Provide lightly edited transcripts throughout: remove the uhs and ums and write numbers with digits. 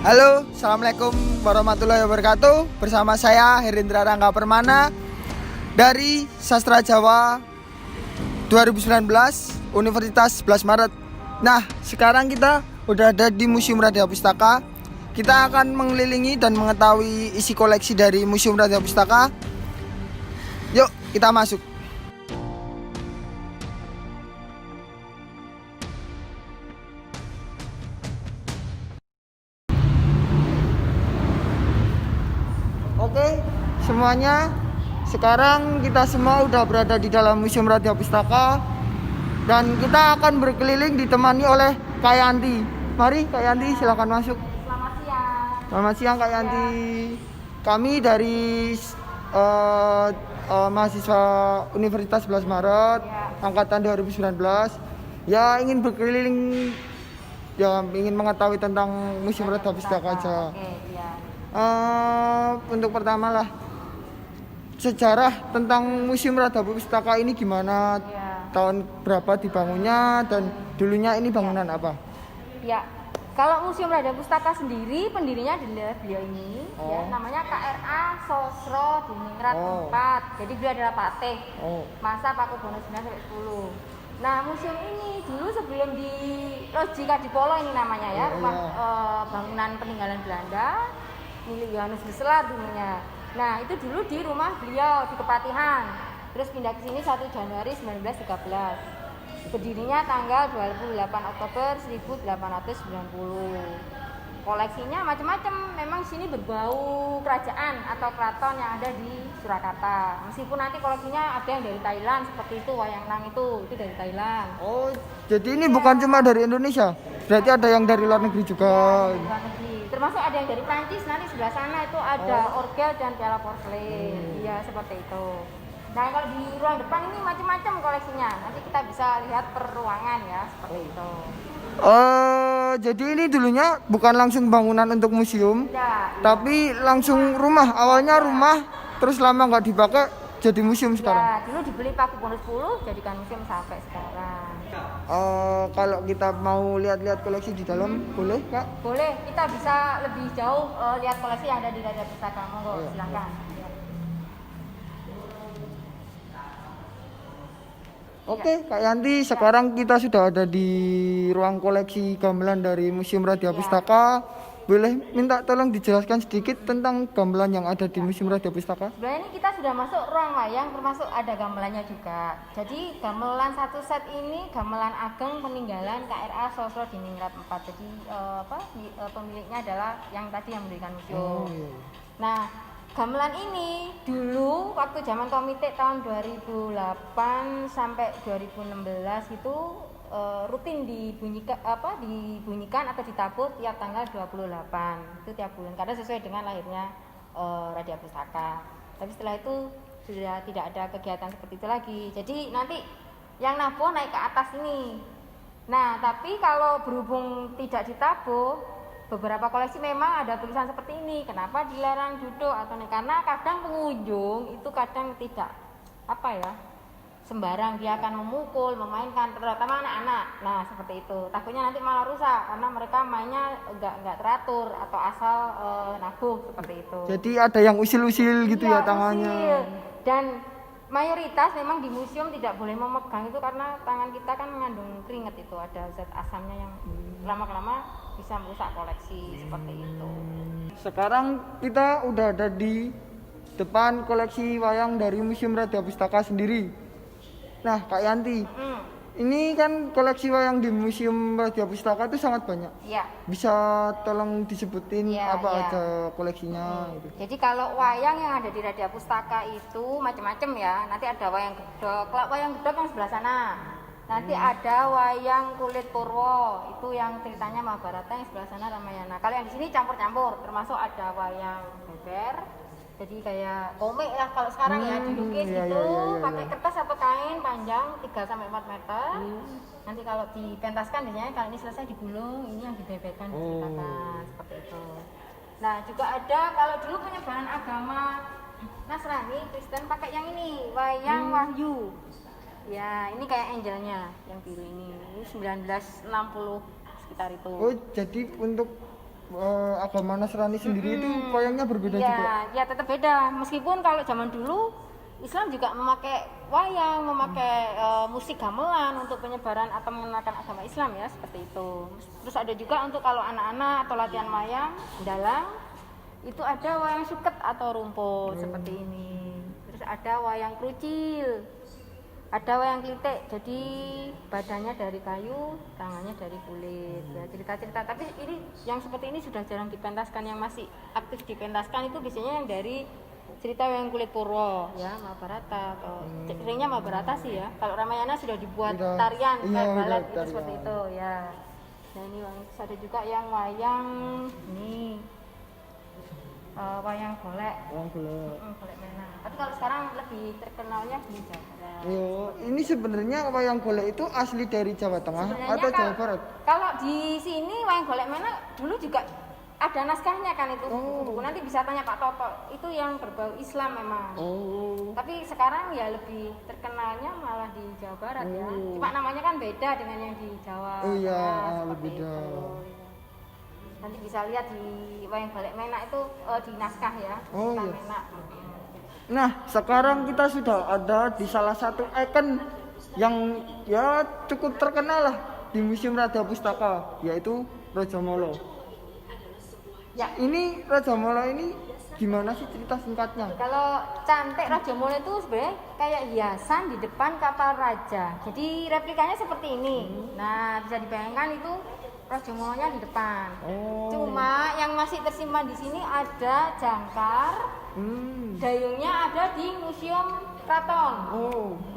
Halo, assalamualaikum warahmatullahi wabarakatuh. Bersama saya Herindra Rangga Permana dari Sastra Jawa 2019 Universitas 11 Maret. Nah, sekarang kita udah ada di Museum Radia Pustaka. Kita akan mengelilingi dan mengetahui isi koleksi dari Museum Radia Pustaka. Yuk, kita masuk. Oke, semuanya. Sekarang kita semua udah berada di dalam Museum Radia Pustaka dan kita akan berkeliling ditemani oleh Kak Yanti. Mari Kak Yanti, silakan masuk. Selamat siang. Selamat siang Kak Yanti. Kami dari mahasiswa Universitas 11 Maret angkatan 2019 ya ingin berkeliling, ya ingin mengetahui tentang Museum Radia Pustaka aja. Untuk pertama lah, sejarah tentang Museum Radia Pustaka ini gimana? Tahun berapa dibangunnya dan dulunya ini bangunan apa? Ya, kalau Museum Radia Pustaka sendiri pendirinya adalah beliau ini, ya, namanya KRA Sosro Diningrat 4. Jadi beliau adalah patih masa Pakubono 9 sampai 10. Nah, museum ini dulu sebelum di Loji Kadipolo ini namanya ya, rumah bangunan peninggalan Belanda milik Yohanes Besselar dulunya. Nah, itu dulu di rumah beliau di Kepatihan. Terus pindah ke sini 1 Januari 1913. Berdirinya tanggal 28 Oktober 1890. Koleksinya macam-macam. Memang sini berbau kerajaan atau keraton yang ada di Surakarta. Meskipun nanti koleksinya ada yang dari Thailand seperti itu, wayang nang itu dari Thailand. Oh, jadi ini bukan cuma dari Indonesia. Berarti ada yang dari luar negeri juga. Ya, luar negeri. Termasuk ada yang dari Prancis, nanti sebelah sana itu ada orgel dan piala porselen. Iya, seperti itu. Nah, kalau di ruang depan ini macam-macam koleksinya. Nanti kita bisa lihat per ruangan ya, seperti itu. Jadi ini dulunya bukan langsung bangunan untuk museum, tapi langsung rumah. Awalnya rumah, terus lama nggak dipakai, jadi museum sekarang. Ya, dulu dibeli Pakubono 10, jadikan museum sampai sekarang. Kalau kita mau lihat-lihat koleksi di dalam, boleh Kak? Boleh, kita bisa lebih jauh lihat koleksi yang ada di Radia Pustaka. Monggo, silahkan. Oke, Kak Yanti, sekarang kita sudah ada di ruang koleksi gamelan dari Museum Radia Pustaka. Boleh minta tolong dijelaskan sedikit tentang gamelan yang ada di Museum Radia Pustaka? Sebenarnya ini kita sudah masuk ruang wayang, termasuk ada gamelannya juga. Jadi gamelan satu set ini gamelan ageng peninggalan KRA Sosro Diningrat 4. Jadi pemiliknya adalah yang tadi yang mendirikan museum. Nah, gamelan ini dulu waktu zaman komite tahun 2008 sampai 2016 itu rutin dibunyikan atau ditabuh tiap tanggal 28 itu tiap bulan karena sesuai dengan lahirnya Radia Pustaka. Tapi setelah itu sudah tidak ada kegiatan seperti itu lagi. Jadi nanti yang nabuh naik ke atas ini. Nah, tapi kalau berhubung tidak ditabuh, beberapa koleksi memang ada tulisan seperti ini. Kenapa dilarang duduk atau nih? Karena kadang pengunjung itu kadang tidak sembarang, dia akan memukul, memainkan, terutama anak-anak. Nah, seperti itu. Takutnya nanti malah rusak karena mereka mainnya enggak teratur atau asal nabuh seperti itu. Jadi ada yang usil-usil gitu ya tangannya. Usil. Dan mayoritas memang di museum tidak boleh memegang itu karena tangan kita kan mengandung keringat, itu ada zat asamnya yang lama-lama bisa merusak koleksi seperti itu. Sekarang kita udah ada di depan koleksi wayang dari Museum Radia Pustaka sendiri. Nah, Kak Yanti, ini kan koleksi wayang di Museum Radia Pustaka itu sangat banyak. Iya. Bisa tolong disebutin aja koleksinya? Gitu. Jadi kalau wayang yang ada di Radia Pustaka itu macam-macam ya. Nanti ada wayang gedok. Kalau wayang gedok yang sebelah sana. Nanti ada wayang kulit Purwo, itu yang ceritanya Mahabharata, yang sebelah sana Ramayana. Kalau yang di sini campur-campur, termasuk ada wayang beber. Jadi kayak komik lah kalau sekarang ya, dilukis pakai kertas atau kain panjang 3 sampai 4 meter. Nanti kalau dipentaskan biasanya kalau ini selesai digulung, ini yang dibeberkan diceritakan seperti itu. Nah, juga ada kalau dulu penyebaran agama Nasrani, Kristen pakai yang ini, wayang Wahyu. Ya, ini kayak angelnya yang biru ini 1960 sekitar itu. Oh, jadi untuk agama Nasrani sendiri itu wayangnya berbeda ya, juga. ya tetap beda. Meskipun kalau zaman dulu Islam juga memakai wayang, memakai musik gamelan untuk penyebaran atau mengenalkan agama Islam ya, seperti itu. Terus ada juga untuk kalau anak-anak atau latihan wayang dalang itu ada wayang suket atau rumput seperti ini. Terus ada wayang krucil, ada wayang klitik, jadi badannya dari kayu, tangannya dari kulit. Ya, cerita-cerita. Tapi ini yang seperti ini sudah jarang dipentaskan. Yang masih aktif dipentaskan itu biasanya yang dari cerita wayang kulit Purwo, ya Mahabharata atau seringnya Mahabharata sih ya. Kalau Ramayana sudah dibuat tarian, kayak balet itu seperti itu ya. Nah ini ada juga yang wayang ini wayang golek. Golek Menang. Tapi kalau sekarang lebih terkenalnya di Jawa Barat. Ini sebenarnya wayang golek itu asli dari Jawa Tengah atau Jawa Barat? Kalau di sini wayang golek Menang dulu juga ada naskahnya kan itu buku. Nanti bisa tanya Pak Toto. Itu yang berbau Islam memang. Tapi sekarang ya lebih terkenalnya malah di Jawa Barat ya. Cuma namanya kan beda dengan yang di Jawa. Beda. Nanti bisa lihat di wayang golek Menak itu di naskah ya. Menak. Nah, sekarang kita sudah ada di salah satu ikon yang ya cukup terkenal lah di Museum Raja Pustaka, yaitu Raja Molo. Ya. Ini Raja Molo ini gimana sih cerita singkatnya? Kalau cantik Raja Molo itu sebenarnya kayak hiasan di depan kapal raja. Jadi replikanya seperti ini. Nah, bisa dibayangkan itu Raja Molonya di depan. Cuma yang masih tersimpan di sini ada jangkar, dayungnya ada di Museum Keraton.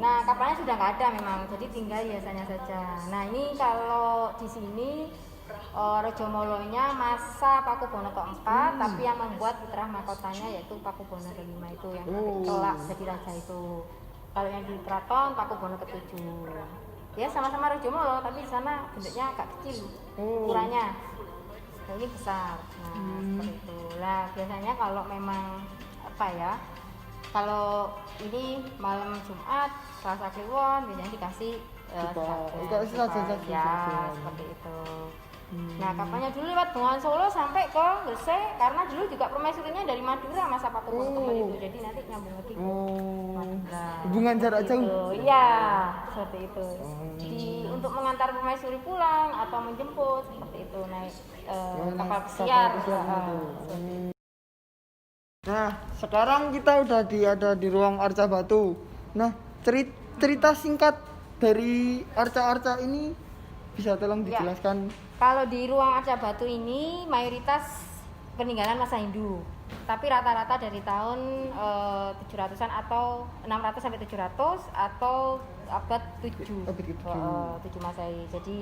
Nah, kapalnya sudah nggak ada memang, jadi tinggal hiasannya saja. Nah, ini kalau di sini Raja Molonya masa Pakubono keempat, tapi yang membuat putra mahkotanya yaitu Pakubono kelima itu yang kelak jadi raja itu. Kalau yang di Keraton Pakubono ketujuh. Ya sama-sama Raja Molo, tapi di sana bentuknya agak kecil ukurannya. Nah, ini besar. Nah, seperti itu. Lah biasanya kalau memang apa ya? Kalau ini malam Jumat, Selasa Kliwon biasanya dikasih saja seperti itu. Nah, kapalnya dulu lewat Bengawan Solo sampai ke Gresik karena dulu juga permaisurinya dari Madura masa Pakubono itu. Jadi nanti nyambung lagi ke Madura. Hubungan jarak jauh. Iya, seperti itu. Untuk mengantar permaisuri pulang atau menjemput seperti itu naik kapal pesiar. Nah, sekarang kita udah ada di ruang Arca Batu. Nah, cerita singkat dari arca-arca ini bisa tolong dijelaskan? Kalau di ruang Arca Batu ini mayoritas peninggalan masa Hindu. Tapi rata-rata dari tahun 700-an atau 600 sampai 700 atau abad 7. 7 Masehi. Jadi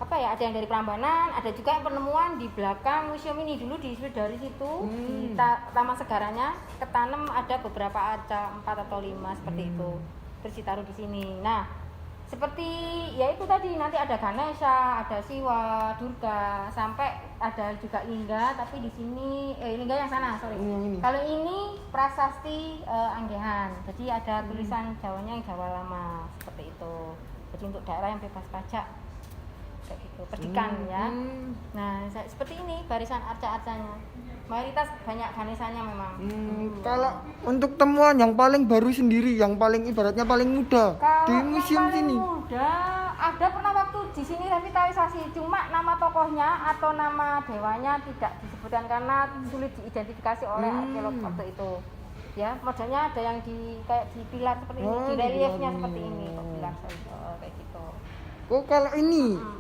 apa ya, ada yang dari Prambanan, ada juga yang penemuan di belakang museum ini. Dulu dari situ di taman segaranya ketanam ada beberapa arca 4 atau 5 seperti itu. Terus ditaruh di sini. Nah, seperti ya itu tadi, nanti ada Ganesha, ada Siwa, Durga, sampai ada juga Lingga, tapi di sini Lingga yang sana, sorry. Kalau ini prasasti Anggehan, jadi ada tulisan Jawanya yang Jawa lama seperti itu. Jadi untuk daerah yang bebas pajak kayak gitu, perdikan ya. Nah, seperti ini barisan arca-arcanya. Mayoritas banyak Ganesanya memang. Kalau untuk temuan yang paling baru sendiri, yang paling ibaratnya paling muda kalau di museum sini. Muda, ada pernah waktu di sini revitalisasi, cuma nama tokohnya atau nama dewanya tidak disebutkan karena sulit diidentifikasi oleh arkeolog waktu itu. Ya, modelnya ada yang di kayak di pilar seperti ini, di reliefnya seperti ini, pilar kayak gitu. Kalau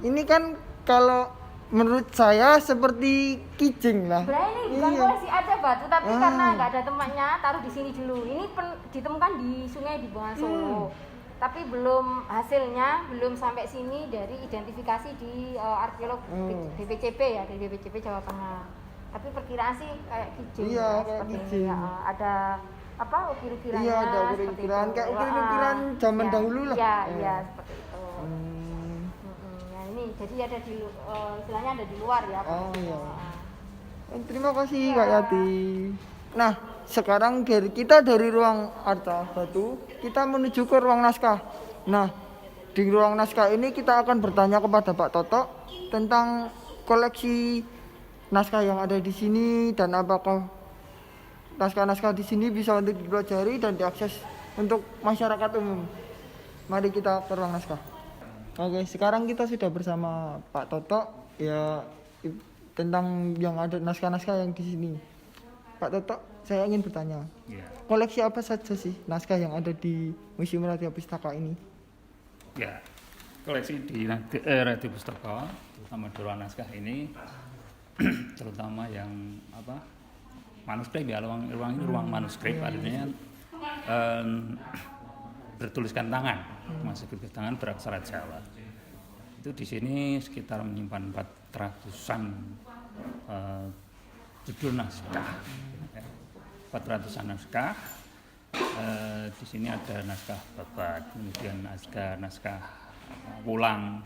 ini kan kalau menurut saya seperti kijing lah. Sebenarnya ini bukan koleksi Arca Batu, tapi karena nggak ada tempatnya, taruh di sini dulu. Ini ditemukan di sungai di Bengawan Solo. Tapi belum hasilnya, belum sampai sini dari identifikasi di arkeolog BPCP ya, dari BPCP Jawa Tengah. Tapi perkiraan sih kayak kijing. Iya, kayak seperti kijing. ini. Ada apa ukir-ukirannya? Iya, ada ukir-ukiran kayak ukir-ukiran zaman dahulu lah. Iya, seperti itu. Jadi ada di istilahnya ada di luar ya. Terima kasih Kak Yati. Nah, sekarang dari ruang Arca Batu kita menuju ke ruang naskah. Nah, di ruang naskah ini kita akan bertanya kepada Pak Toto tentang koleksi naskah yang ada di sini dan apakah naskah-naskah di sini bisa untuk dipelajari dan diakses untuk masyarakat umum. Mari kita ke ruang naskah. Oke, sekarang kita sudah bersama Pak Toto ya tentang yang ada naskah-naskah yang di sini. Pak Toto, saya ingin bertanya. Ya, Koleksi apa saja sih naskah yang ada di Museum Radio Pustaka ini? ya. Koleksi di Radio Pustaka, terutama di ruang naskah ini, terutama yang manuskrip ya, ruang ini ruang manuskrip, artinya bertuliskan tangan, masih bertuliskan tangan beraksara Jawa. Itu di sini sekitar menyimpan 400-an judul naskah, 400-an naskah. Di sini ada naskah babat, kemudian naskah pulang,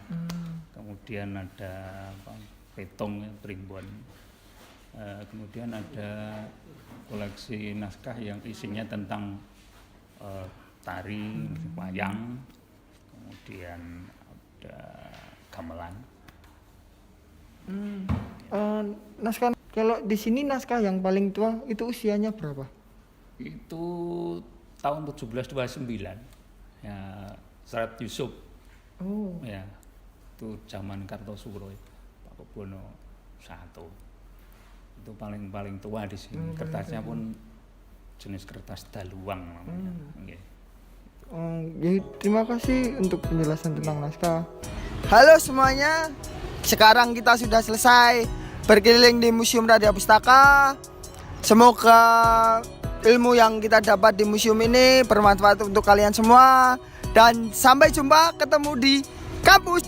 kemudian ada petong primbon, kemudian ada koleksi naskah yang isinya tentang tari, wayang, kemudian ada gamelan. Naskah kalau di sini naskah yang paling tua itu usianya berapa? Itu tahun 1729 ya, Serat Yusuf. Oh. Ya, itu zaman Kartosuro itu, Pakubono I. Itu paling tua di sini. Kertasnya pun jenis kertas daluang namanya. Nggih. Jadi terima kasih untuk penjelasan tentang naskah. Halo semuanya, sekarang kita sudah selesai berkeliling di Museum Radio Pustaka. Semoga ilmu yang kita dapat di museum ini bermanfaat untuk kalian semua. Dan sampai jumpa ketemu di kampus.